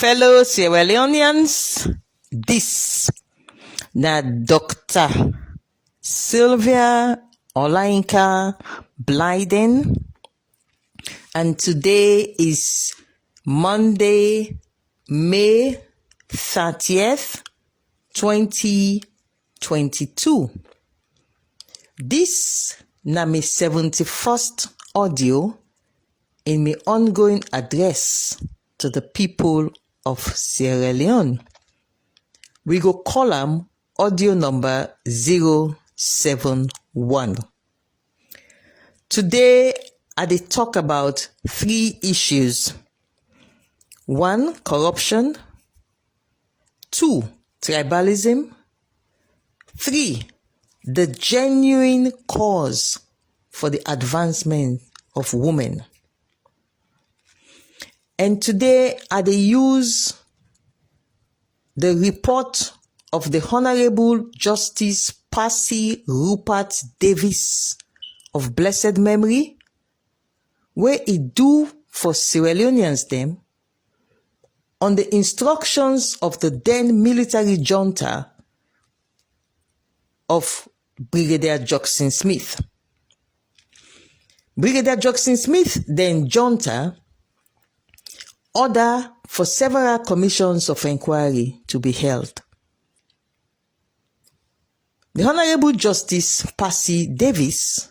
Fellow Sierra Leoneans, this na Dr. Sylvia Olainka Blyden, and today is Monday, May 30th, 2022. This na my 71st audio in my ongoing address to the people of Sierra Leone. We go call am audio number 071. Today, I dey talk about 3 issues. 1, corruption. 2, tribalism. 3, the genuine cause for the advancement of women. And today, I dey use the report of the Honorable Justice Percy Rupert Davis of blessed memory, where he do for Sierra Leoneans them on the instructions of the then military junta of Brigadier Jackson Smith. Brigadier Jackson Smith then junta order for several commissions of inquiry to be held. The Honorable Justice Percy Davis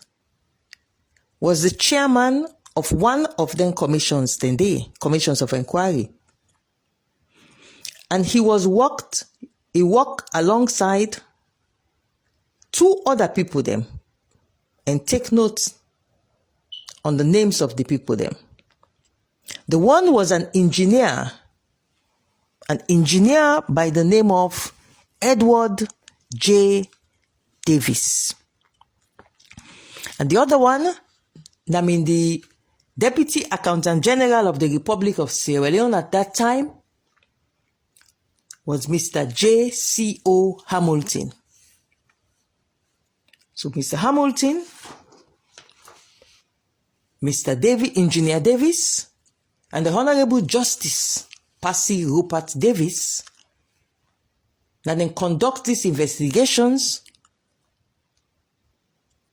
was the chairman of one of them commissions commissions of inquiry. And he worked alongside 2 other people them, and take notes on the names of the people them. The one was an engineer by the name of Edward J. Davis. And the other one, the Deputy Accountant General of the Republic of Sierra Leone at that time, was Mr. J.C.O. Hamilton. So Mr. Hamilton, Mr. Engineer Davis, and the Honorable Justice Percy Rupert Davis, that then conduct these investigations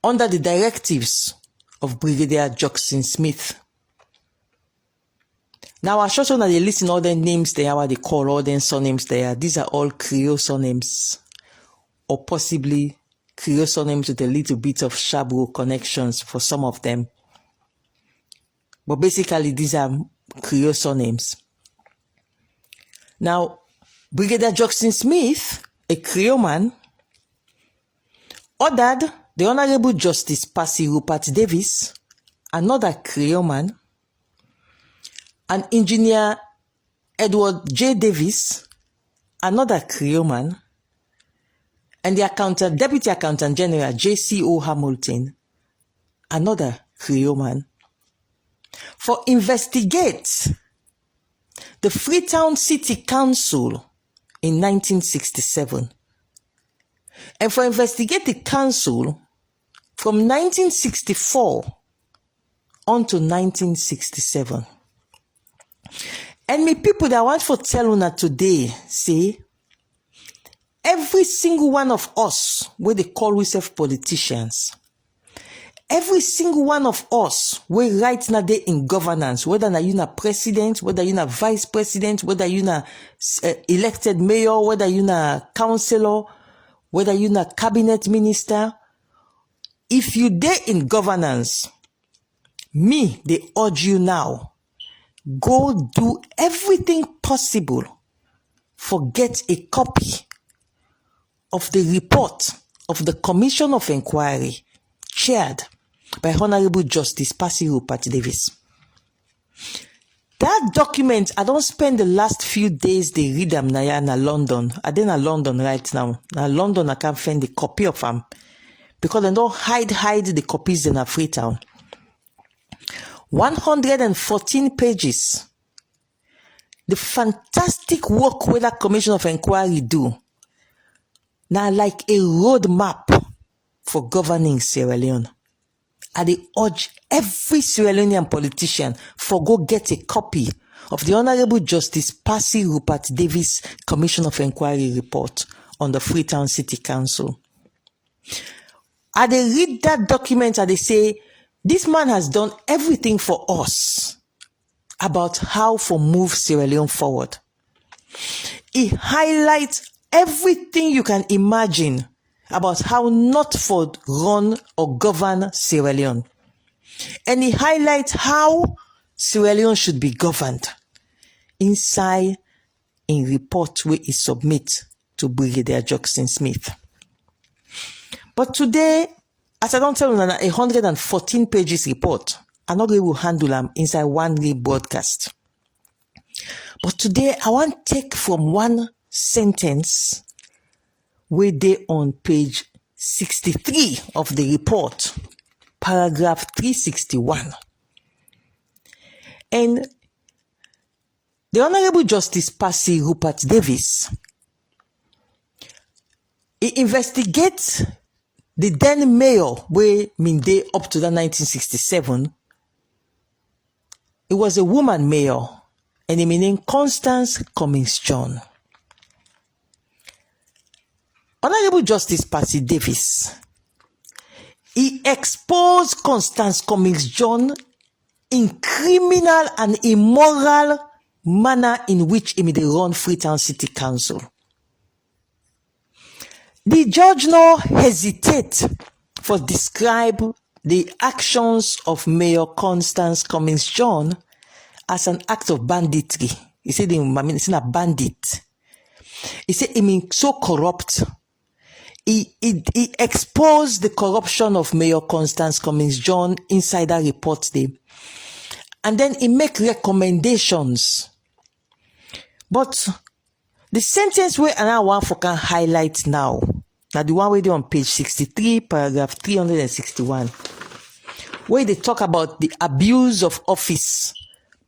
under the directives of Brigadier Jackson Smith. Now, I show you that they listen all the names they are, they call all the surnames there. These are all KRIO surnames, or possibly KRIO surnames with a little bit of Shabro connections for some of them. But basically, these are KRIO surnames. Now, Brigadier Jackson Smith, a KRIO man, ordered the Honorable Justice Percy Rupert Davis, another KRIO man, and Engineer Edward J. Davis, another KRIO man, and the Deputy Accountant General J.C.O. Hamilton, another KRIO man, for investigate the Freetown City Council in 1967, and for investigate the council from 1964 on to 1967. And me people that want for tell una today say, every single one of us, where they call ourselves politicians, every single one of us, we right now they in governance, whether you na president, whether you na vice president, whether you na elected mayor, whether you na councillor, whether you na cabinet minister, if you dey in governance, me, they urge you now, go do everything possible for get a copy of the report of the Commission of Inquiry chaired by Honorable Justice Percy Rupert Davis. That document, I don't spend the last few days they read them na London. I dey in London right now. Now London I can't find the copy of them because they don't hide the copies in a Freetown. 114 pages. The fantastic work where that Commission of Inquiry do. Now like a roadmap for governing Sierra Leone. I dey urge every Sierra Leonean politician for go get a copy of the Honorable Justice Percy Rupert Davis Commission of Inquiry report on the Freetown City Council. And they read that document and they say, this man has done everything for us about how to move Sierra Leone forward. He highlights everything you can imagine about how not to run or govern Sierra Leone. And he highlights how Sierra Leone should be governed inside in report where he submit to Brigadier Jackson Smith. But today, as I don't tell you, a 114 pages report, I'm not going to handle them inside one broadcast. But today, I want to take from one sentence where they on page 63 of the report, paragraph 361. And the Honorable Justice Percy Rupert Davis, he investigates the then mayor, where day up to the 1967, it was a woman mayor, and he named Constance Cummings John. Honorable Justice Percy Davis, he exposed Constance Cummings John in criminal and immoral manner in which he may run Freetown City Council. The judge now hesitate for describe the actions of Mayor Constance Cummings John as an act of banditry. He said, he's a bandit. He said, he mean so corrupt. He exposed the corruption of Mayor Constance Cummings John inside that report there. And then he make recommendations. But the sentence where I want to highlight now the one where they on page 63, paragraph 361, where they talk about the abuse of office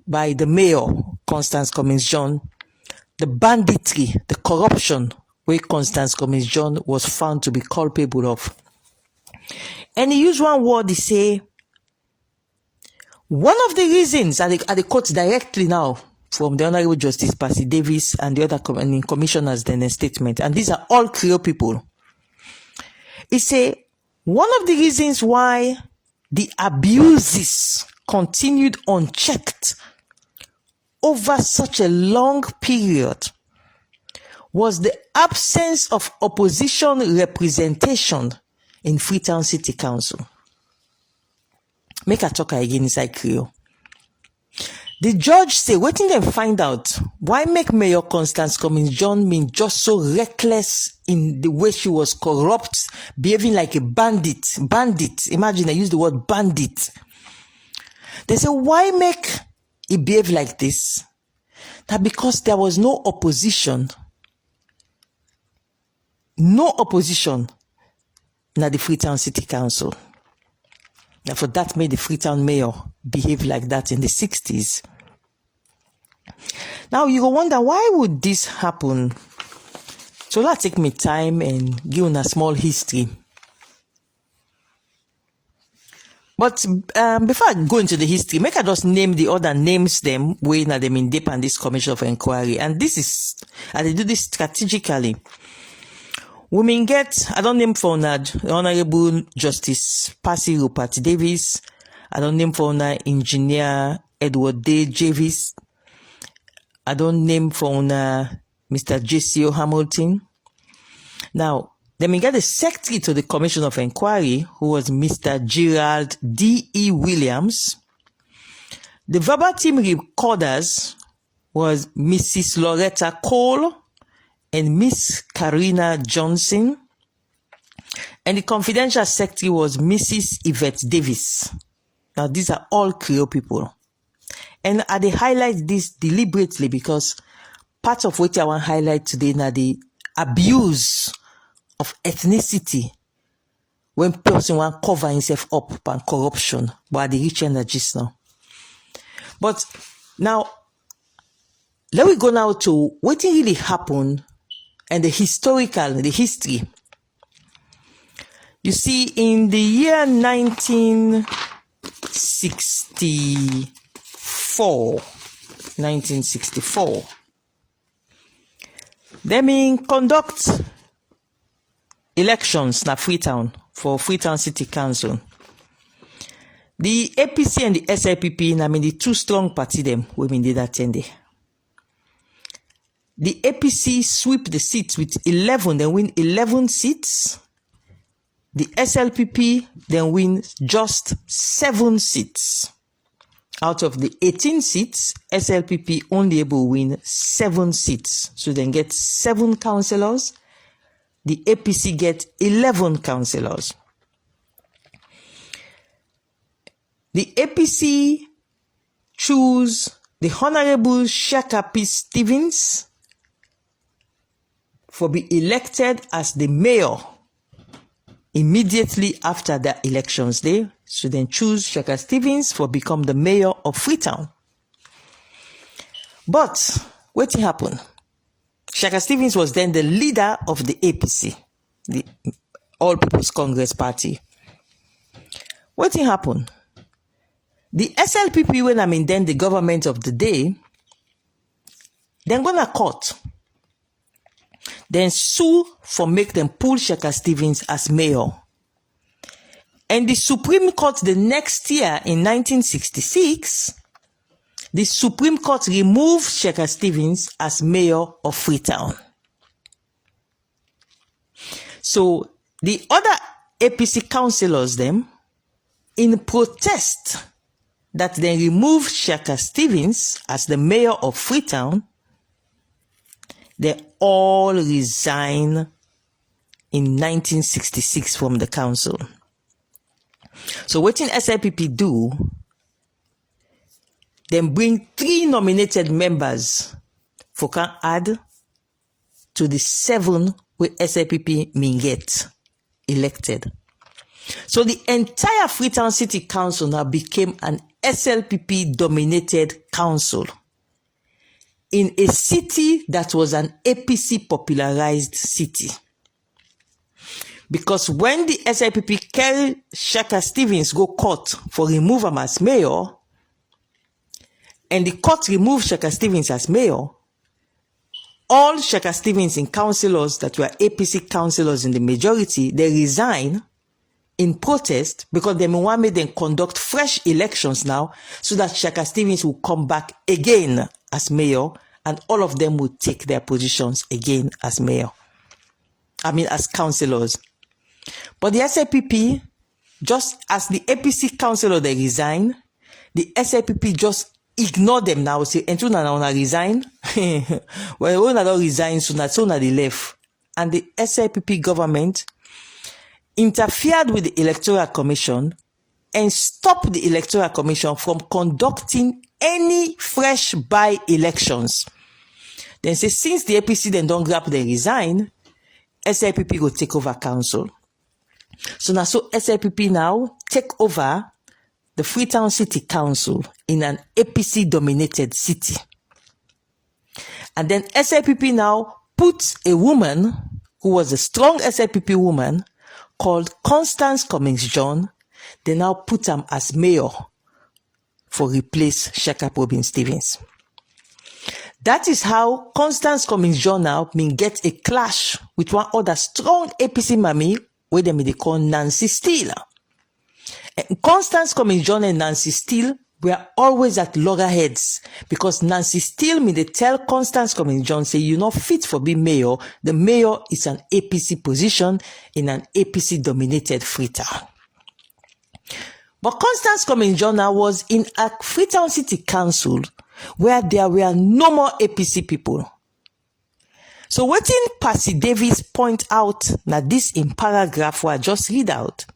by the mayor, Constance Cummings John, the banditry, the corruption where Constance Cummings John was found to be culpable of. And he used one word, he say, one of the reasons, and they quote directly now from the Honorable Justice Percy Davis and the other commissioners in a statement, and these are all KRIO people. He say, one of the reasons why the abuses continued unchecked over such a long period was the absence of opposition representation in Freetown City Council. Make a talk again inside KRIO. The judge say, waiting them find out why make Mayor Constance Cummings John mean just so reckless in the way she was corrupt, behaving like a bandit. Bandit. Imagine I use the word bandit. They say, why make he behave like this? That because there was no opposition. No opposition in the Freetown City Council. Now for that made the Freetown mayor behave like that in the 60s. Now you go wonder, why would this happen? So let's take me time and give you a small history. But before I go into the history, make I just name the other names them way na them in deep and this commission of inquiry. And this is, and they do this strategically. We may get, I don't name for Honorable Justice Percy Rupert Davis. I don't name for Engineer Edward D. Javis. I don't name for Mr. J.C.O. Hamilton. Now, then we get the secretary to the Commission of Inquiry, who was Mr. Gerald D.E. Williams. The verbatim recorders was Mrs. Loretta Cole and Miss Karina Johnson. And the confidential secretary was Mrs. Yvette Davis. Now, these are all KRIO people. And I highlight this deliberately because part of what I want to highlight today now the abuse of ethnicity when person want to cover himself up by corruption, but the rich energies now. But now, let me go now to what really happened and the history. You see, in the year 1964, 1964. They mean conduct elections na Freetown for Freetown City Council. The APC and the SIPP na mean the two strong party them we mean did attend there. The APC sweep the seats with 11, then win 11 seats. The SLPP then win just 7 seats. Out of the 18 seats, SLPP only able to win 7 seats. So then get 7 councillors. The APC get 11 councillors. The APC choose the Honorable Shaka P. Stevens for be elected as the mayor immediately after the elections day. So then choose Shaka Stevens for become the mayor of Freetown. But what happened? Shaka Stevens was then the leader of the APC, the All People's Congress Party. What happened? The SLPP, when I mean then the government of the day, then gonna court. Then sue for make them pull Shaka Stevens as mayor. And the Supreme Court the next year in 1966, the Supreme Court removed Shaka Stevens as mayor of Freetown. So the other APC councillors them, in protest that they removed Shaka Stevens as the mayor of Freetown, they all resign in 1966 from the council. So what did SIPP do? Then bring 3 nominated members for can add to the 7 where SIPP mean get elected. So the entire Freetown City Council now became an SLPP dominated council in a city that was an APC popularized city. Because when the SIPP carried Shaka Stevens go court for remove him as mayor, and the court removed Shaka Stevens as mayor, all Shaka Stevens in councillors that were APC councillors in the majority, they resign in protest because they want them conduct fresh elections now so that Shaka Stevens will come back again as mayor and all of them will take their positions again as mayor. As councillors. But the SIPP, just as the APC councillor they resign, the SIPP just ignore them now. Say, and soon now resign. Well, when I don't resign, so they left. And the SIPP government interfered with the Electoral Commission and stopped the Electoral Commission from conducting any fresh by-elections. Then say, since the APC then don't grab, they resign, SIPP will take over council. So now, SIPP now take over the Freetown City Council in an APC-dominated city. And then SIPP now puts a woman who was a strong SIPP woman called Constance Cummings-John. They now put him as mayor for replace Shaka Probin Stevens. That is how Constance Cummings-John now get a clash with one other strong APC mammy where they call Nancy Steele. And Constance Cummings-John and Nancy Steele were always at loggerheads because Nancy Steele they tell Constance Cummings-John say you're not fit for being mayor. The mayor is an APC position in an APC dominated Freetown. But Constance Cummings-John was in a Freetown City Council where there were no more APC people. So what in Percy Davis point out, now this in paragraph where I just read out,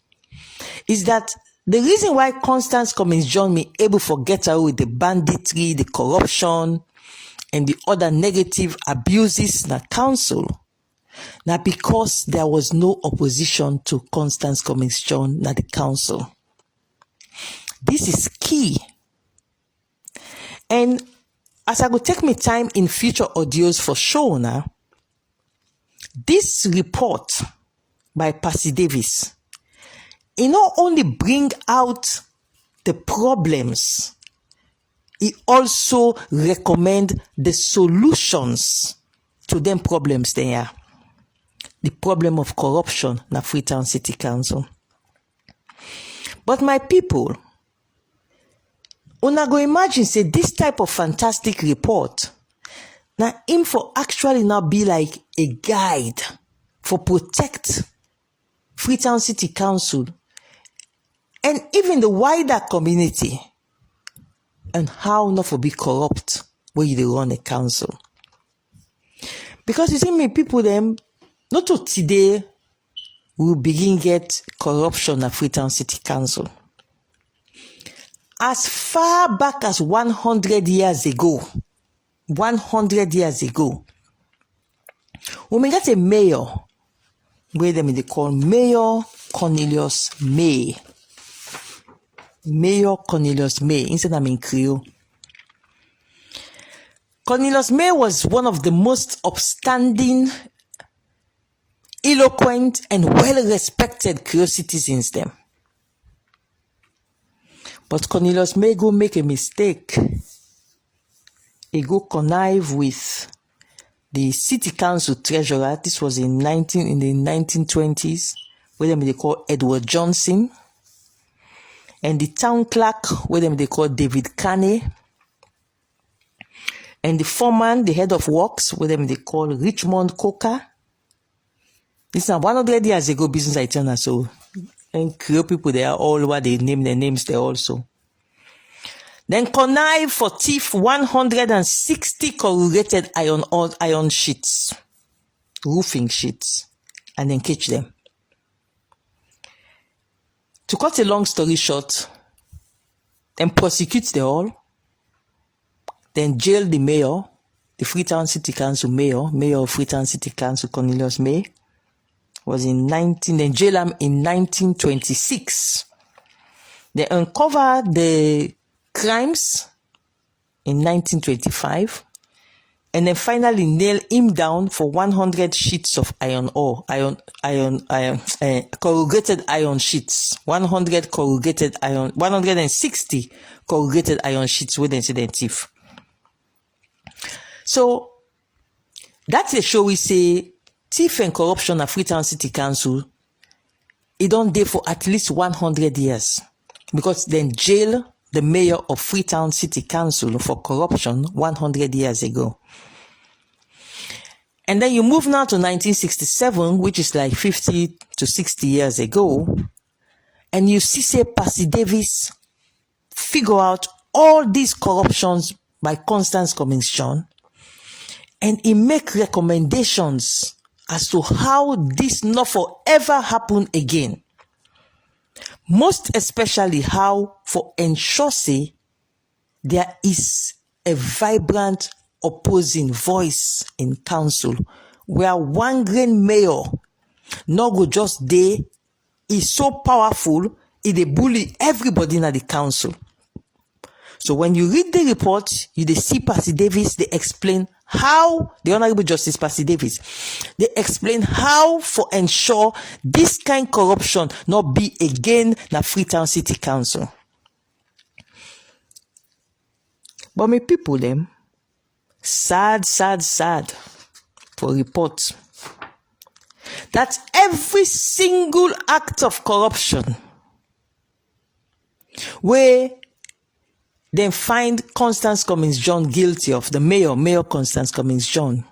is that the reason why Constance Cummings-John may able to get away with the banditry, the corruption, and the other negative abuses in the council, now because there was no opposition to Constance Cummings-John in the council. This is key. And as I go take me time in future audios for show now, this report by Percy Davis, it not only bring out the problems he also recommend the solutions to them problems there. The problem of corruption na Freetown City Council. But my people, una go imagine say this type of fantastic report na him for actually now be like a guide for protect Freetown City Council and even the wider community, and how not for be corrupt when you run a council. Because you see me people them, not to today we will begin get corruption at Freetown City Council. As far back as 100 years ago, 100 years ago, when we got a mayor, where they call Mayor Cornelius May. Mayor Cornelius May, instead I'm in KRIO. Cornelius May was one of the most upstanding, eloquent, and well-respected KRIO citizens them. But Cornelius May go make a mistake. He go connive with the city council treasurer. This was in the 1920s, where they call Edward Johnson. And the town clerk, where they call David Carney. And the foreman, the head of works, where they call Richmond Coker. This is 100 years ago business I tell you, so and KRIO people, they are all what they name their names there also. Then connive for thief 160 corrugated iron sheets, roofing sheets, and then catch them. To cut a long story short, then prosecute the all, then jail the mayor, the Freetown City Council mayor of Freetown City Council, Cornelius May, then jail him in 1926. They uncover the crimes in 1925, and then finally nail him down for 100 sheets of corrugated iron sheets. 160 corrugated iron sheets with incident thief. So that's a show we say thief and corruption at Freetown City Council, it don't dey for at least 100 years. Because then jail the mayor of Freetown City Council for corruption 100 years ago. And then you move now to 1967, which is like 50 to 60 years ago, and you see say Percy Davis figure out all these corruptions by Constance Cummings John, and he make recommendations as to how this not forever happen again. Most especially how for ensure say there is a vibrant opposing voice in council where one grain mayor no go just dey is so powerful it dey bully everybody in the council. So when you read the report, you dey see Percy Davis, they explain how the Honorable Justice Percy Davis, they explain how for ensure this kind corruption not be again na Freetown City Council. But my people them sad for reports that every single act of corruption where they find Constance Cummings John guilty of, the mayor Constance Cummings John.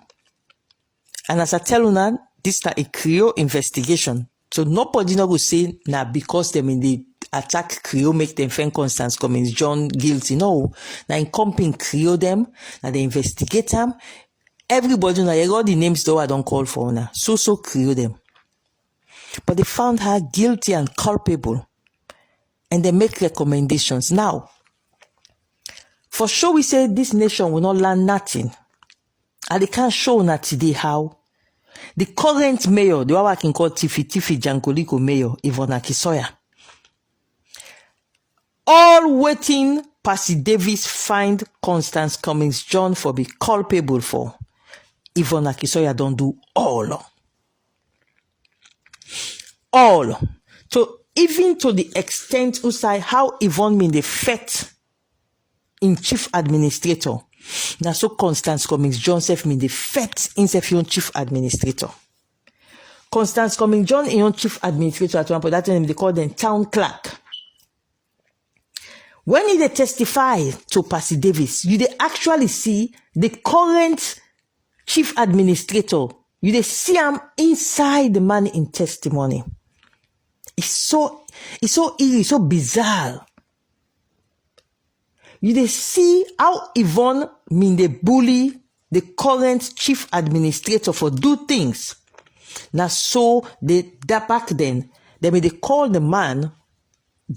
And as I tell you now, this is a KRIO investigation. So nobody will say now because them in the attack KRIO make them find Constance Cummings John guilty. No. Now in company KRIO them, now they investigate them. Everybody now, all the names though I don't call for now. So KRIO them. But they found her guilty and culpable. And they make recommendations. Now, for sure we say this nation will not learn nothing. And they can't show that today how the current mayor, the one I can call Tiffy-Tiffy Jankoliko mayor, YVONNE Akisoya, all waiting Percy Davis find Constance Cummings John for be culpable for. YVONNE Akisoya don't do all. So even to the extent Usai how Yvonne mean the fet in chief administrator. Now so Constance Cummings John self mean the fet in self yon chief administrator. Constance Cummings John in yon chief administrator at one point, that time they call them town clerk. When they testify to Percy Davis, you they actually see the current chief administrator. You they see him inside the man in testimony. It's so eerie, so bizarre. You they see how YVONNE mean they bully the current chief administrator for do things. Now so back then, they may they call the man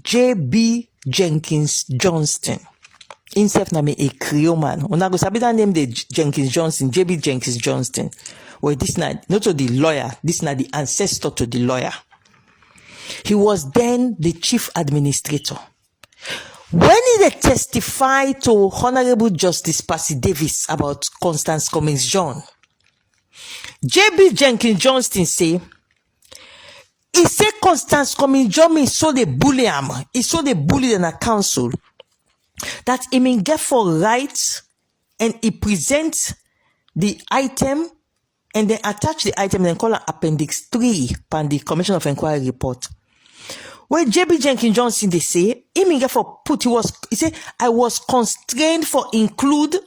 J.B. Jenkins Johnston. Himself na me a KRIO man. Una go sabi that name the Jenkins Johnston, J.B. Jenkins Johnston. Well, this not to the lawyer, this not the ancestor to the lawyer. He was then the chief administrator. When he testified to Honorable Justice Percy Davis about Constance Cummings John, J.B. Jenkins Johnston say, he said Constance Cummings John me so they bully him. He saw they bully in a council that he may get for rights and he present the item and then attach the item and then call it Appendix 3 pan the Commission of Inquiry report. Where J.B. Jenkins Johnston they say, he may get for put, he said, I was constrained for include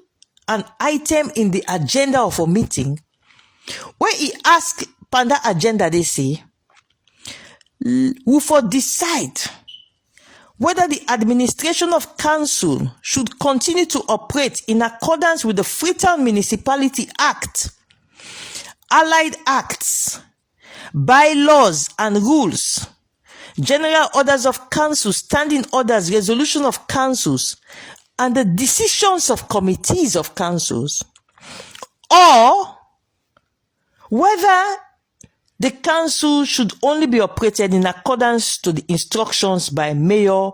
an item in the agenda of a meeting. Where he asked pan that agenda they say, who for decide whether the administration of council should continue to operate in accordance with the Freetown Municipality Act, Allied Acts, bylaws and rules, general orders of council, standing orders, resolution of councils, and the decisions of committees of councils, or whether the council should only be operated in accordance to the instructions by Mayor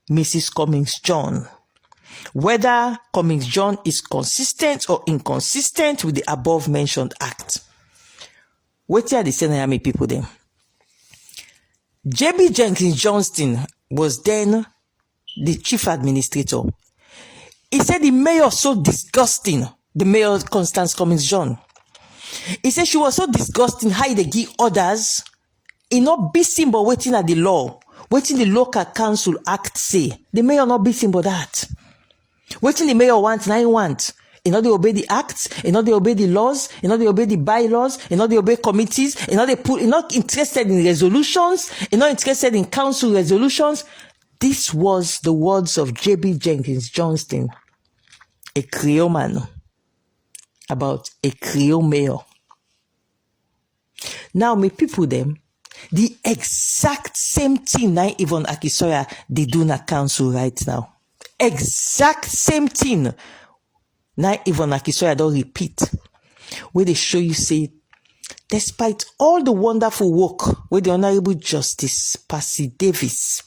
Mrs. Cummings John. Whether Cummings John is consistent or inconsistent with the above mentioned act. What are the Miami people then? J.B. Jenkins Johnston was then the chief administrator. He said the mayor so disgusting, the mayor Constance Cummings John. He said she was so disgusting how they give orders. He not be but waiting at the law. Waiting the local council act say. The mayor not be but that. Waiting the mayor wants, now he want. He not they obey the acts, he not they obey the laws, he not they obey the bylaws, he not they obey committees, he not interested in resolutions, he not interested in council resolutions. This was the words of J.B. Jenkins Johnston, a KRIO man, about a KRIO mayor. Now, my people them, the exact same thing now YVONNE Akisoya they do na council right now. Exact same thing. Now YVONNE Akisoya don't repeat. Where they show you say, despite all the wonderful work where the Honorable Justice Percy Davis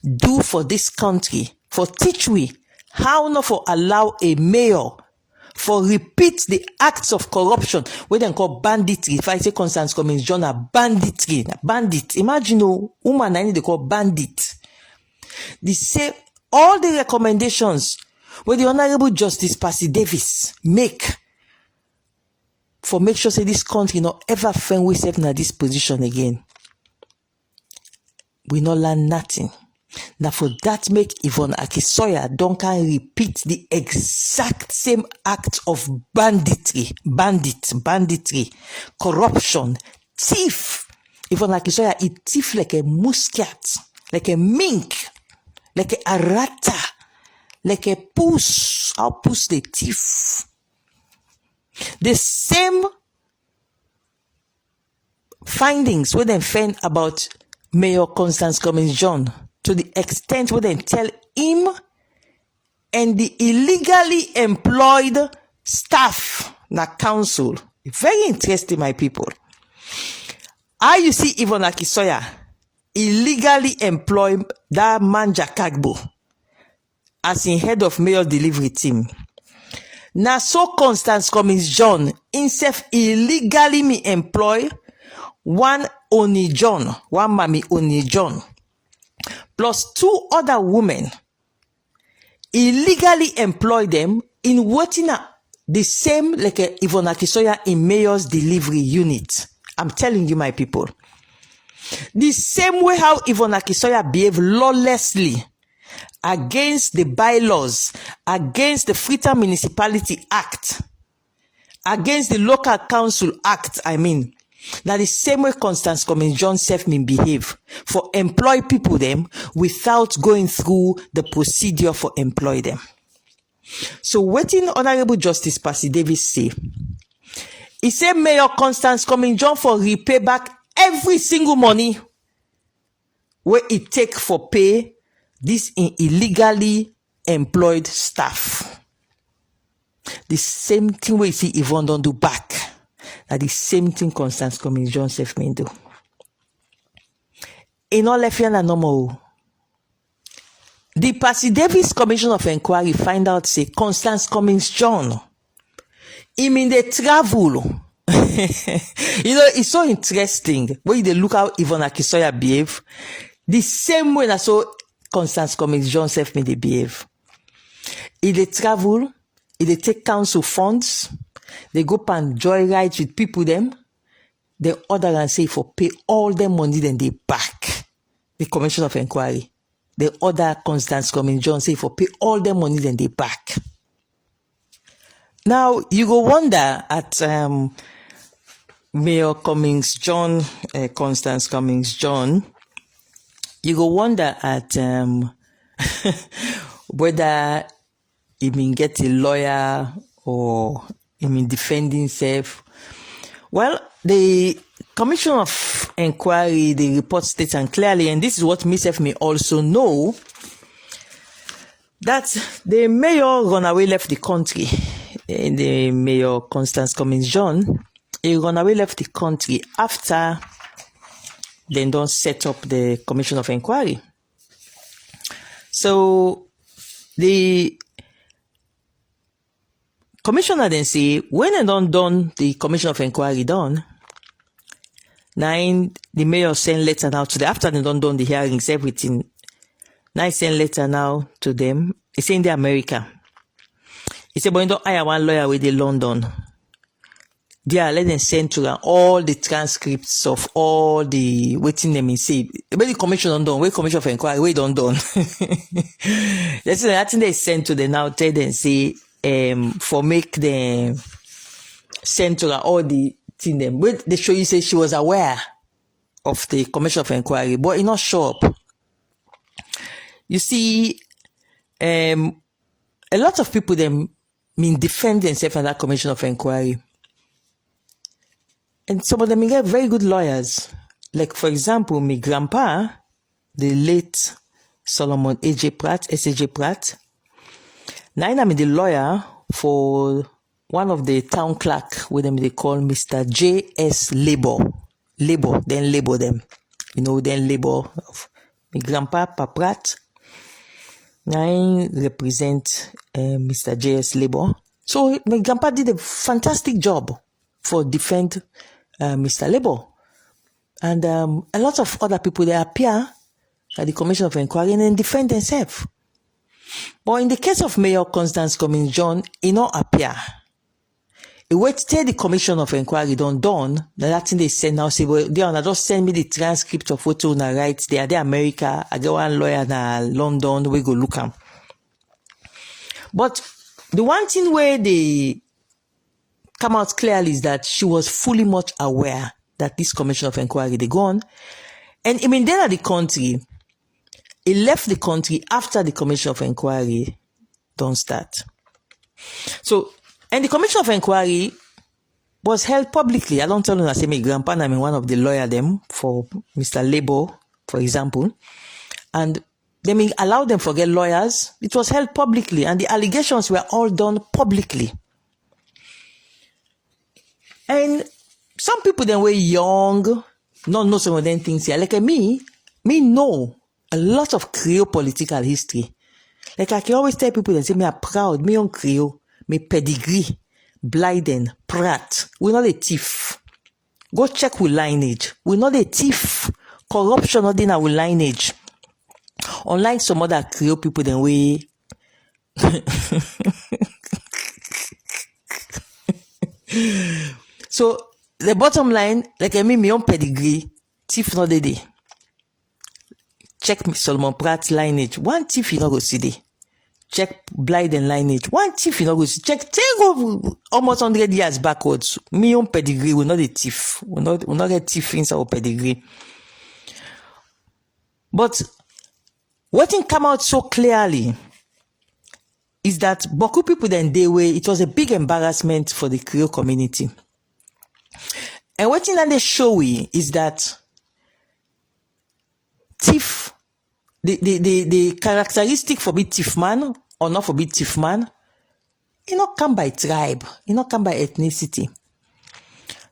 do for this country, for teach we how not for allow a mayor for repeat the acts of corruption where they call banditry. If I say Constance Cummings John a banditry, bandit. Imagine woman I need to call bandit. They say all the recommendations where the Honorable Justice Percy Davis make for make sure say this country not ever find ourselves in this position again. We not learn nothing. Now for that make YVONNE Akisoya don't can repeat the exact same act of banditry, corruption, thief. YVONNE Akisoya it thief like a muscat, like a mink, like a rata, like a puss. How puss the thief? The same findings where they find about Mayor Constance Cummings John, to the extent where they tell him and the illegally employed staff na council. Very interesting, my people. How you see YVONNE Akisoya illegally employ that man Jakagbo as in head of mayor delivery team. Now so Constance Cummings John himself illegally me employ one Oni John, one Mami Oni John, plus two other women illegally employ them in waiting the same like YVONNE Akisanya in Mayor's delivery unit. I'm telling you, my people. The same way how YVONNE Akisanya behaved lawlessly against the bylaws, against the Freetown Municipality Act, against the Local Council Act, now the same way Constance Cummings John self-mean behave for employ people them without going through the procedure for employ them. So waiting Honorable Justice Percy Davis say, he said Mayor Constance Cummings John for repay back every single money where it take for pay this illegally employed staff. The same thing we see Yvonne don't do back. Now the same thing Constance Cummings John self may do. In all and normal. The Percy Davis Commission of Inquiry find out say Constance Cummings John. He mean they travel. It's so interesting when they look how YVONNE Akisanya behave. The same way that so Constance Cummings John self may they behave. If they travel, if they take council funds, they go and joyride with people them, they order and say for pay all their money then they back. The Commission of Inquiry. They order Constance Cummings John say for pay all their money then they back. Now you go wonder at Mayor Cummings John, Constance Cummings John, you go wonder at whether he mean get a lawyer or he mean defend himself. Well, the Commission of Inquiry, the report states and clearly, and this is what myself may also know, that the mayor runaway left the country. The Mayor Constance Cummings John, he runaway left the country after they don't set up the Commission of Inquiry. So the commissioner then say, when they don't done the Commission of Inquiry done, now the mayor send letter now to them, after they don't done the hearings, everything, now he send letter now to them, he say in the America. He said, but you don't hire one lawyer with the London. There, let them send to them all the transcripts of all the waiting them in say. Where the commission don't done, where Commission of Inquiry, where don't done. That's the thing they send to them now, tell them say, for make them send to them all the thing them. Where they show you say she was aware of the Commission of Inquiry, but it not show up. You see, a lot of people them mean defend themselves in that Commission of Inquiry. And some of them get very good lawyers. Like, for example, my grandpa, the late Solomon SAJ Pratt, SAJ Pratt. Now I'm the lawyer for one of the town clerk, with them they call Mr. J.S. Labor, then labor them. Then labor of my grandpa, Pratt. Now I represent Mr. J.S. Labor. So my grandpa did a fantastic job for defend Mr. Labor. And a lot of other people, they appear at the Commission of Inquiry and then defend themselves. But in the case of Mayor Constance Cummings John, he not appear. He wait till the Commission of Inquiry done. That thing they send now, say, well, they wanna just send me the transcript of what you write. They are the America, I get one lawyer in London, we go look am. But the one thing where they come out clearly is that she was fully much aware that this Commission of Inquiry they gone. And I mean, then at the country, he left the country after the Commission of Inquiry don't start. So, and the Commission of Inquiry was held publicly. I don't tell you, I say my grandpa, I mean one of the lawyer them for Mr. Labor, for example. And they may allow them to get lawyers. It was held publicly and the allegations were all done publicly. And some people then were young, not know some of them things here. Like me know a lot of KRIO political history. Like I can always tell people that say me are proud, me on KRIO, me pedigree, Blyden, Pratt. We're not a thief. Go check with lineage. We're not a thief. Corruption not in our lineage. Unlike some other KRIO people then we So the bottom line, like I mean, my own pedigree, thief not the day. Check Solomon Pratt lineage. One thief you not go see there. Check Blyden lineage. One thief you not go see. Check go almost 100 years backwards. My own pedigree, we're not a thief. We're not a thief inside our pedigree. But what didn't come out so clearly is that Boku people then they were, it was a big embarrassment for the KRIO community. And what in they show is that thief, the characteristic for be thief man or not for be thief man, it not come by tribe, it not come by ethnicity.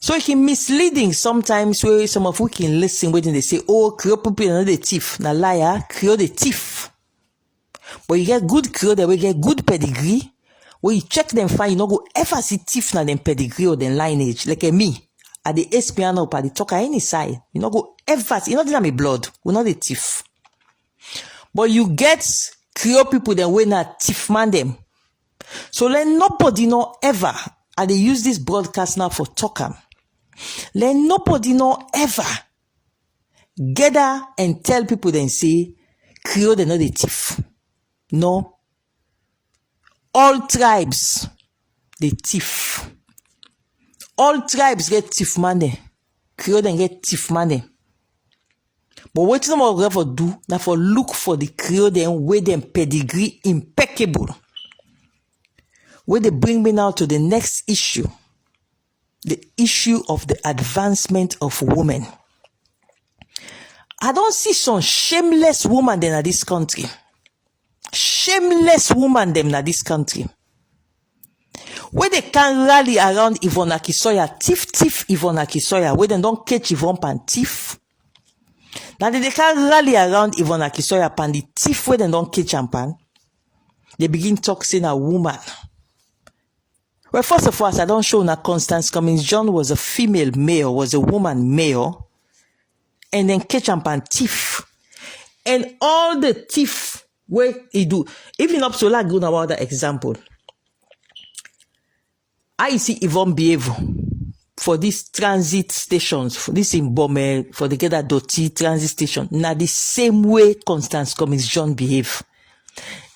So it can misleading sometimes where some of we can listen when they say, oh, KRIO people are not the thief. Na liar, KRIO the thief. But you get good KRIO, they will get good pedigree. When you check them fine, you not go ever see thief na them pedigree or them lineage. Like me, at the SPN up at the talker any side, you not go ever see, you not in my blood, we're not a thief. But you get KRIO people then when a thief man them. So let nobody know ever, and they use this broadcast now for talker. Let nobody know ever gather and tell people then say KRIO they're not a thief. No. All tribes they thief. All tribes get thief money. KRIO then get thief money. But what you know for do now for look for the KRIO then where them pedigree impeccable. Where they bring me now to the next issue. The issue of the advancement of women. I don't see some shameless woman in this country. Shameless woman them in this country. Where they can rally around YVONNE Akisoya, thief YVONNE Akisoya, where they don't catch YVONNE pan thief. Now they can rally around YVONNE Akisoya pan the thief where they don't catch and pan. They begin talking a woman. Well, first of all, I don't show na Constance Cummings John was a female mayor, was a woman mayor, and then catch and pan thief. And all the thief where he do, even up to like good about that example. I see YVONNE behave for these transit stations, for this in Bome, for the Geda Doti transit station. Now the same way Constance Cummings John behave.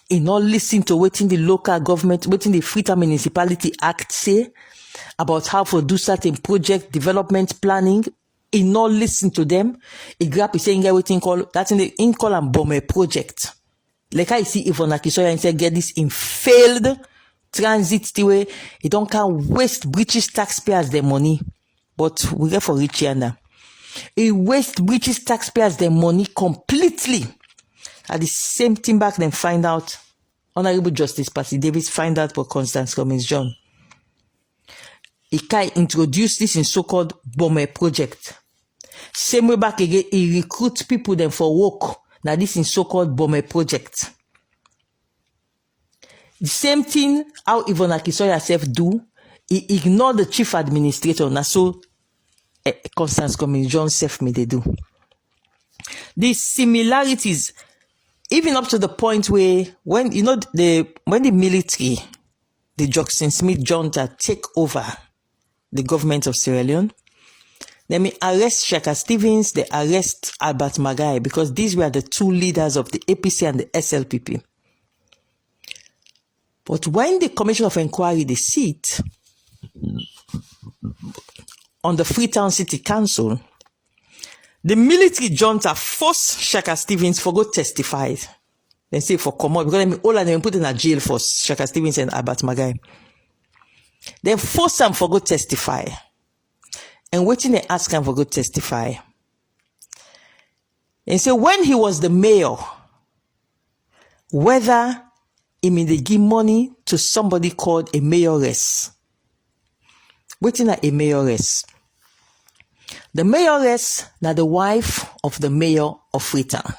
He not listen to what in the local government, what in the Freetown Municipality Act say about how to do certain project development planning. He not listen to them. He grab is saying everything called that's in the in call and Bome project. Like I see YVONNE Akisoya and say get this in failed transit the way it don't can waste British taxpayers their money, but we get for rich now. It waste British taxpayers their money completely. At the same thing back then find out Honorable Justice Percy Davis find out for Constance Cummings John. He can introduce this in so-called Bome project. Same way back again, he recruits people then for work. Now this in so-called Bome project. The same thing how YVONNE Akisoya herself do, he ignore the chief administrator. Now so Constance Cummings John self me they do. These similarities, even up to the point where when you know when the military, the Jackson Smith junta take over the government of Sierra Leone, they may arrest Shaka Stevens, they arrest Albert Magai because these were the two leaders of the APC and the SLPP. But when the Commission of Inquiry they sit on the Freetown City Council, the military junta forced Shaka Stevens for go testify. They say for come out because all of them put in a jail for Shaka Stevens and Albert Magai. Then force them for go testify. And waiting they ask him for go testify. And say when he was the mayor, whether he mean they give money to somebody called a mayoress. Waiting at a mayoress. The mayoress, now the wife of the mayor of Freetown.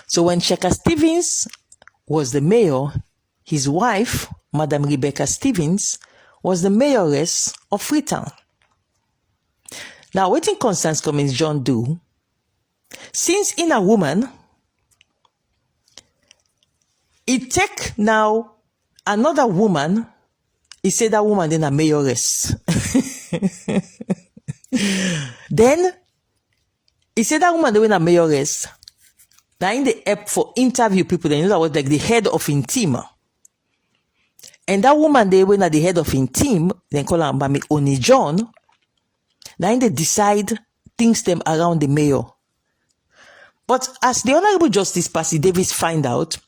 So when Shaka Stevens was the mayor, his wife, Madam Rebecca Stevens, was the mayoress of Freetown. Now, what did Constance Cummings John do? Since in a woman, It take now another woman, he said that woman then a mayoress. Then, he said that woman then a mayoress. Now in the app for interview people, then that was like the head of in team. And that woman they went at the head of in team, then call her Mami Oni John. Now they decide things them around the mayor. But as the Honorable Justice Percy Davis find out,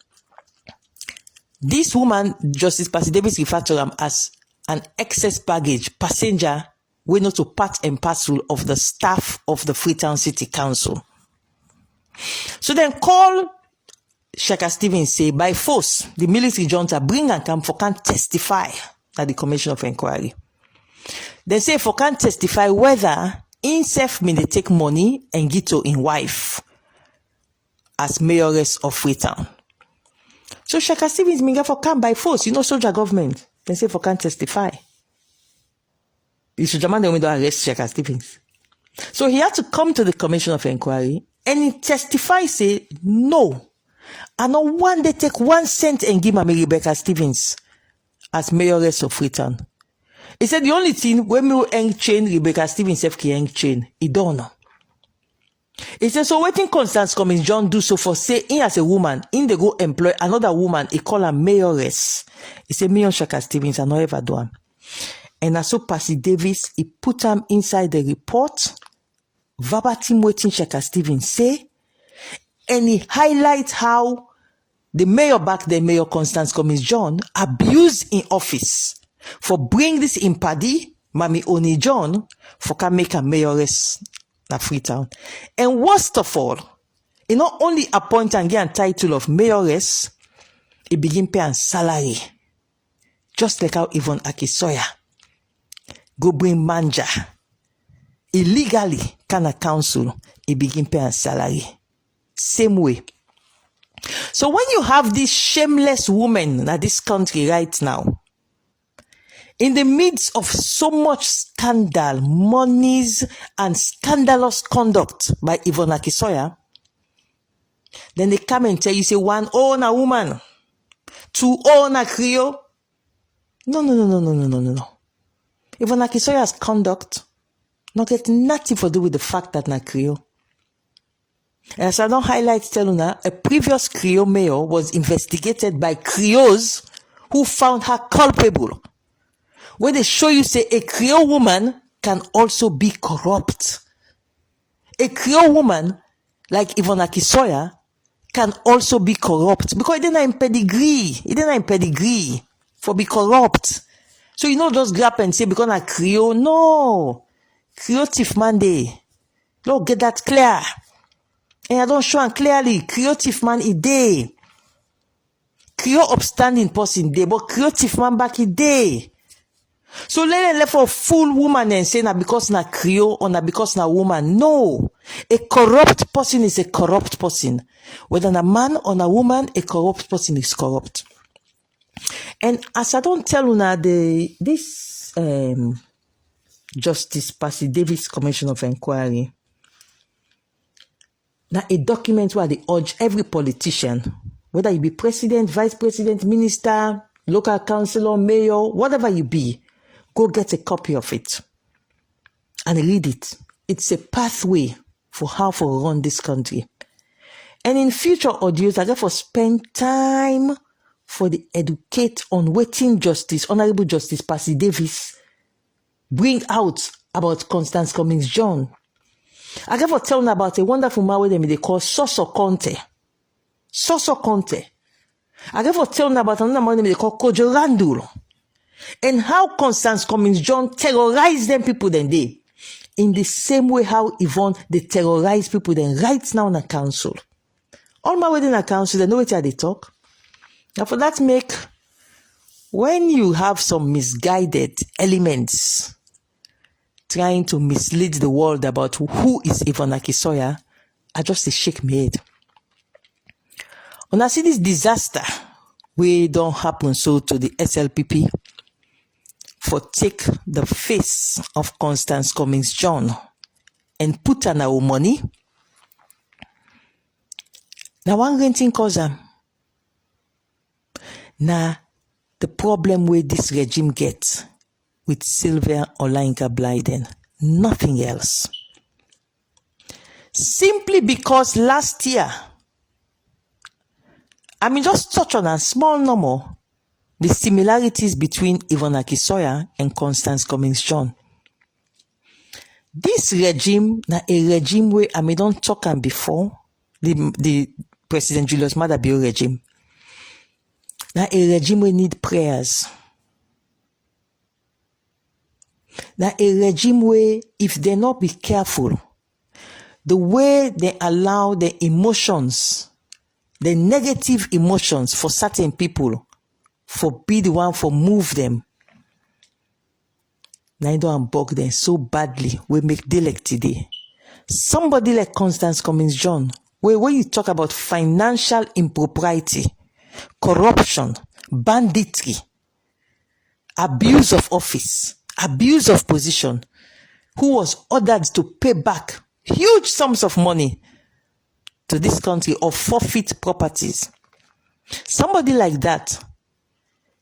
this woman, Justice Percy Davis, referred to them as an excess baggage passenger, we not to part and parcel of the staff of the Freetown City Council. So then call Shaka Stevens say by force the military junta bring and come for can't testify at the Commission of Inquiry. They say for can't testify whether himself may they take money and get to in wife as mayoress of Freetown. So Shaka Stevens may for come by force, soldier government. They say for can't testify. The soldier man don't arrest Shaka Stevens. So he had to come to the Commission of Inquiry and he testify say no. I no one they take 1 cent and give Mami Rebecca Stevens as mayoress of Freetown. He said the only thing when me hang chain Rebecca Stevens have hang chain. He don't know. He said so waiting Constance Cummings John do so for say he as a woman, in they go employ another woman, he call her mayoress. He said me on Shaka Stevens I no ever do him. And as so Percy Davis, he put him inside the report, verbatim waiting Shaka Stevens say, and he highlights how the mayor back then, Mayor Constance Cummings John, abused in office for bring this in paddy, Mami Oni John, for can make a mayoress na Freetown. And worst of all, he not only appoint and get a title of mayoress, he begin paying salary. Just like how Yvonne Akisoya go bring manja. Illegally, can a council, he begin paying salary. Same way. So when you have this shameless woman in this country right now, in the midst of so much scandal, monies, and scandalous conduct by Yvonne Akisoya, then they come and tell you, say, 1, oh, na woman, 2, oh, na KRIO. No. Yvonne Akisoya's conduct not get nothing to do with the fact that na KRIO. And as I don't highlight Teluna, a previous KRIO mayor was investigated by KRIOs who found her culpable. Where they show you say a KRIO woman can also be corrupt. A KRIO woman like Yvonne Akisoya can also be corrupt because it didn't have pedigree for be corrupt. So just grab and say because na KRIO, no. KRIO thief man dey. Look, get that clear. And I don't show am clearly. KRIO thief man is there. KRIO upstanding person dey, but KRIO thief man back is there. So let them left for fool woman and say na because na KRIO or na because na woman. No. A corrupt person is a corrupt person. Whether na man or na woman, a corrupt person is corrupt. And as I don't tell una this Justice Percy Davis Commission of Inquiry, now a document where they urge every politician, whether you be president, vice president, minister, local councillor, mayor, whatever you be, go get a copy of it and read it. It's a pathway for how to run this country. And in future audios, I therefore spend time for the educate on waiting Justice, Honorable Justice Percy Davis bring out about Constance Cummings John. I therefore tell them about a wonderful man with them they call Soso Conte. Soso Conte. I therefore tell them about another man they call Kojo Randul. And how Constance Cummings John terrorized them people then they. In the same way how Yvonne they terrorize people then right now in a council. All my way in a council, they know what they talk. Now for that make, when you have some misguided elements trying to mislead the world about who is Yvonne Akisoya, I just shake my head. When I see this disaster, we don't happen so to the SLPP for take the face of Constance Cummings John and put on our money. Now one renting cause them. Now, the problem with this regime gets with Sylvia Olayinka Blyden, nothing else. Simply because last year, just touch on a small number, the similarities between Yvonne Akisoya and Constance Cummings-John. This regime, na a regime where don't talk on before, the President Julius Maada Bio regime. Now a regime we need prayers. Now a regime where if they not be careful, the way they allow the emotions, the negative emotions for certain people, for be the one for move them. Now don't bug them so badly, we make delect today. Somebody like Constance Cummings-John, where when you talk about financial impropriety, corruption, banditry, abuse of office, abuse of position, who was ordered to pay back huge sums of money to this country or forfeit properties. Somebody like that,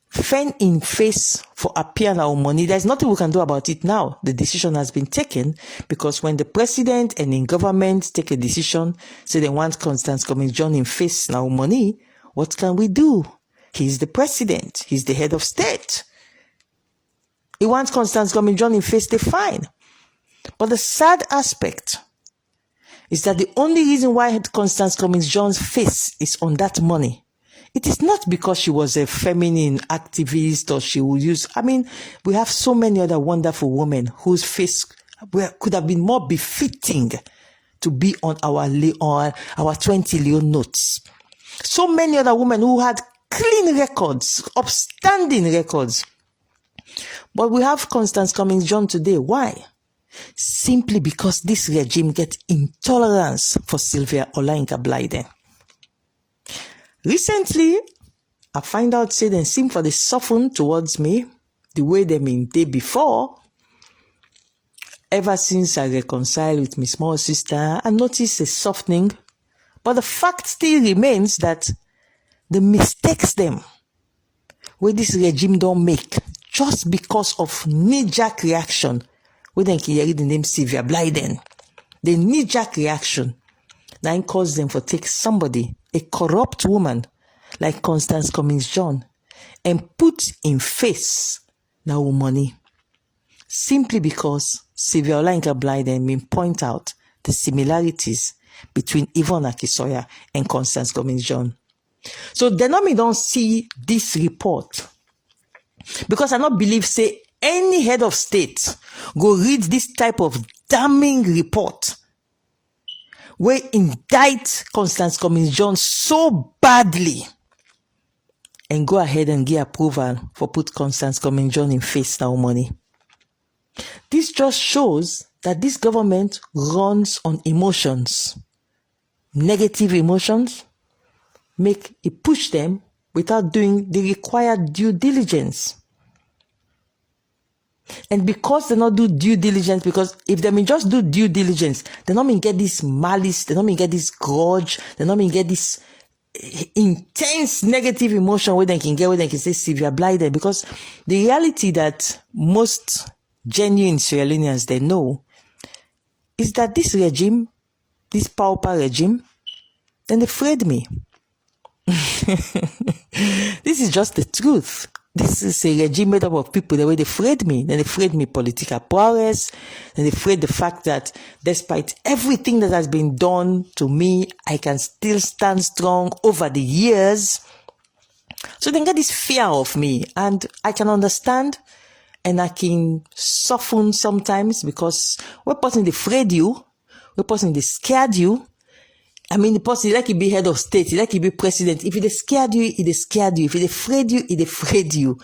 fend in face for appearing our money. There's nothing we can do about it now. The decision has been taken because when the president and in government take a decision, say they want Constance Cummings-John in face now money, what can we do? He's the president. He's the head of state. He wants Constance Cummings-John in face, they fine. But the sad aspect is that the only reason why Constance Cummings-John's face is on that money, it is not because she was a feminine activist or she would use, we have so many other wonderful women whose face could have been more befitting to be on our 20 Leone notes. So many other women who had clean records, upstanding records. But we have Constance Cummings-John today. Why? Simply because this regime gets intolerance for Sylvia Olayinka Blyden. Recently, I find out say they seem for the soften towards me the way they mean day before. Ever since I reconciled with my small sister, I noticed a softening. But the fact still remains that the mistakes them where this regime don't make just because of knee-jerk reaction, where they can hear the name Sylvia Blyden, the knee-jerk reaction that cause them for take somebody, a corrupt woman like Constance Cummings-John, and put in face now money. Simply because Sylvia Olayinka Blyden may point out the similarities between Yvonne Akisoya and Constance Cummings-John. So they don't see this report. Because I don't believe, say, any head of state go read this type of damning report where indict Constance Cummings-John so badly and go ahead and give approval for put Constance Cummings-John in face now money. This just shows that this government runs on emotions. Negative emotions, make it push them without doing the required due diligence. And because they not do due diligence, because if they may just do due diligence, they not mean get this malice, they not mean get this grudge, they not mean get this intense negative emotion where they can get, where they can say Sylvia Blyden. Because the reality that most genuine Sierra Leoneans they know is that this regime, this pauper regime, then they afraid me. This is just the truth. This is a regime made up of people the way they afraid me. Then they afraid me political prowess. Then they afraid the fact that despite everything that has been done to me, I can still stand strong over the years. So they get this fear of me. And I can understand and I can soften sometimes because when person they afraid you, when person they scared you, the person, like he be head of state, like he be president. If he scared you, he scared you. If he afraid you, he afraid you.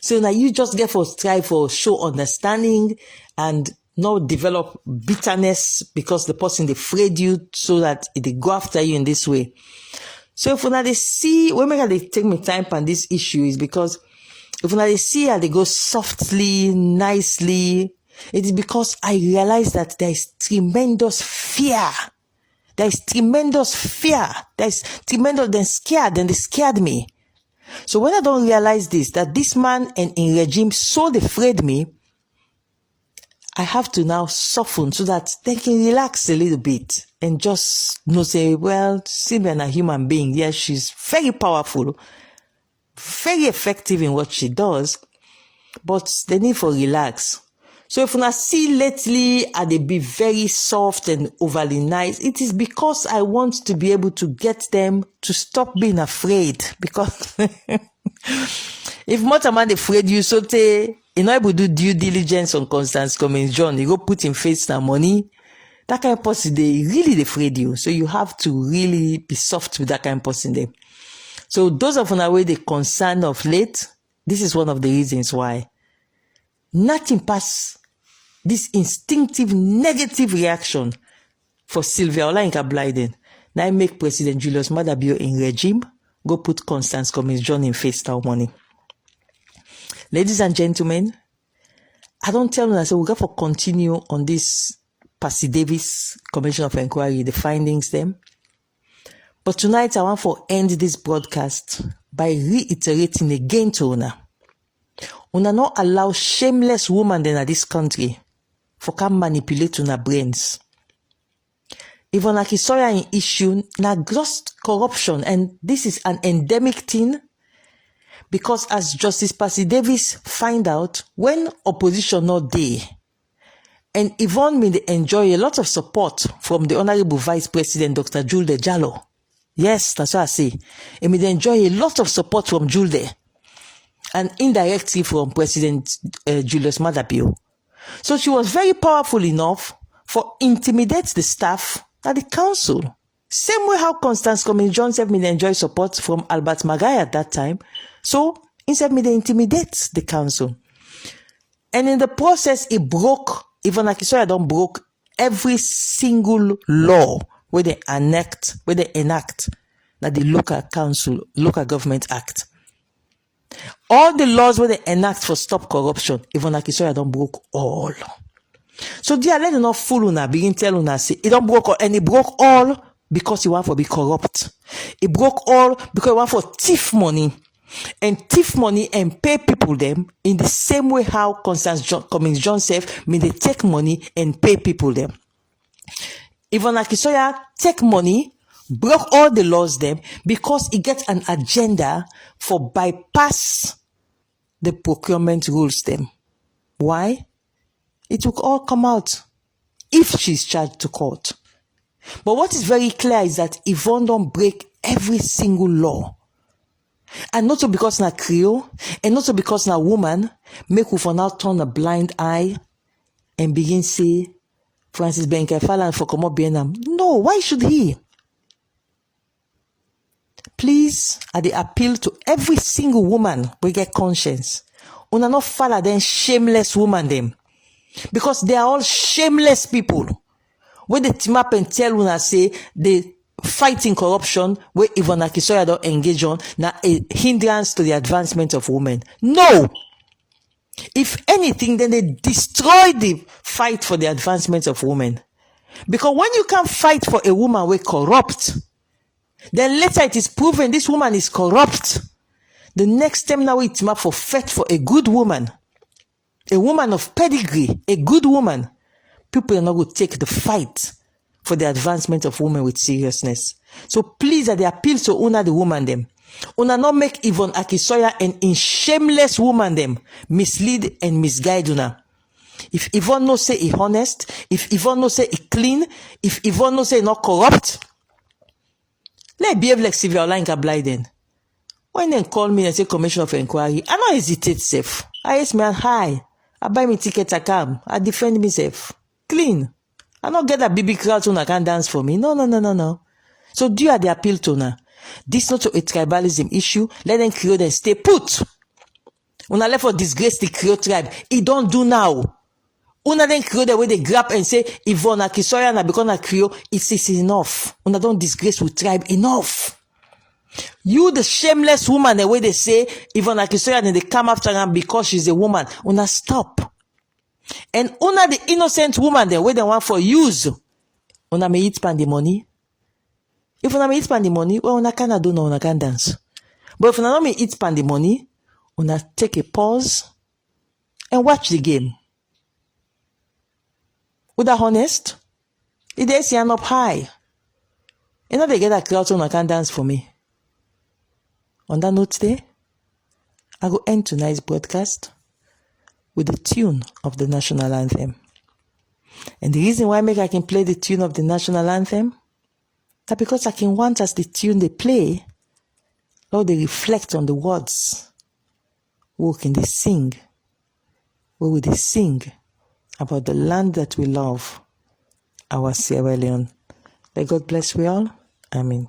So now you just get for strive for show understanding and not develop bitterness because the person they afraid you so that they go after you in this way. So if when they see, when they take me time on this issue is because if when they see how they go softly, nicely, it is because I realize that there is tremendous fear. There is tremendous fear. There is tremendous, then scared, and they scared me. So when I don't realize this, that this man and in regime so afraid me, I have to now soften so that they can relax a little bit and just say, well, Sylvia is a human being. Yes, she's very powerful, very effective in what she does, but they need for relax. So if I see lately they be very soft and overly nice, it is because I want to be able to get them to stop being afraid. Because if much man afraid you, so they not able to do due diligence on Constance Cummings John, you go put in face na money, that kind of person, they really afraid you. So you have to really be soft with that kind of person there. So those of you where they concerned of late, this is one of the reasons why. Nothing past this instinctive negative reaction for Sylvia Olayinka Blyden. Now I make President Julius Maada Bio in regime, go put Constance Cummings John in Freetown money. Ladies and gentlemen, I don't tell you, I say we got to continue on this Percy Davis Commission of Inquiry, the findings them. But tonight I want to end this broadcast by reiterating again to Una. Una not allow shameless women in this country for can manipulate una brains. Even like Akisoya in issue, na just corruption, and this is an endemic thing because as Justice Percy Davis find out, when opposition not there, and YVONNE may enjoy a lot of support from the Honorable Vice President Dr. Julde Jallow. Yes, that's what I say. And may enjoy a lot of support from Julde, and indirectly from President Julius Maada Bio. So she was very powerful enough for intimidate the staff at the council. Same way how Constance Cummings John said me enjoy support from Albert Magai at that time. So instead me they intimidate the council. And in the process, it broke, even like Akisoya don't broke every single law where they enact that the local government act. All the laws where they enact for stop corruption, even like Akisoya don't broke all. So dear, let not fool una begin tell una say it don't broke all, and it broke all because you want to be corrupt. It broke all because you want for thief money and pay people them in the same way how Constance Cummings John said, may they take money and pay people them. Even like Akisoya take money, broke all the laws them because he gets an agenda for bypass the procurement rules them. Why? It will all come out if she's charged to court. But what is very clear is that YVONNE don't break every single law. And not so because na KRIO, and not so because na woman, make we for now turn a blind eye and begin say, Francis Benkefala for come up Bienam. No, why should he? Please, I dey appeal to every single woman we get conscience. Una not follow them shameless woman them. Because they are all shameless people. When they team up and tell una say they fighting corruption, where Yvonne Akisoya don't engage on, now a hindrance to the advancement of women. No! If anything, then they destroy the fight for the advancement of women. Because when you can't fight for a woman with corrupt, then later it is proven this woman is corrupt. The next time now we team up for fight for a good woman. A woman of pedigree, a good woman. People are not going to take the fight for the advancement of women with seriousness. So please, I appeal to una the woman them. Una not make Yvonne Akisoya and in shameless woman them mislead and misguide una. If Yvonne no say he honest, if Yvonne no say he clean, if Yvonne no say he not corrupt, let behave like Sylvia Olayinka Blyden. When they call me and say commission of inquiry, I don't hesitate safe. I ask me hi. I buy me ticket, I come. I defend myself. Clean. I not get a baby crowd so I can dance for me. No. So do you have the appeal to now? This not a tribalism issue. Let them create and stay put. Una left for disgrace the KRIO tribe. It don't do now. Una then create the way they grab and say YVONNE Akisoya na become a KRIO. It's enough. Una don't disgrace with tribe enough. You the shameless woman, the way they say YVONNE Akisoya and they come after her because she's a woman. Una stop. And una the innocent woman, the way they want for use. Una may eat pan the money. If una may eat pan the money, well, una cannot do no, una can dance. But if una no me eat pan the money, una take a pause and watch the game. With that honest, it is yan up high. You know they get a crowd so una can dance for me. On that note today, I will end tonight's broadcast with the tune of the national anthem. And the reason why I can play the tune of the national anthem, that because I can want as the tune they play, or they reflect on the words, who can they sing, where will they sing about the land that we love, our Sierra Leone. May God bless we all. Amen.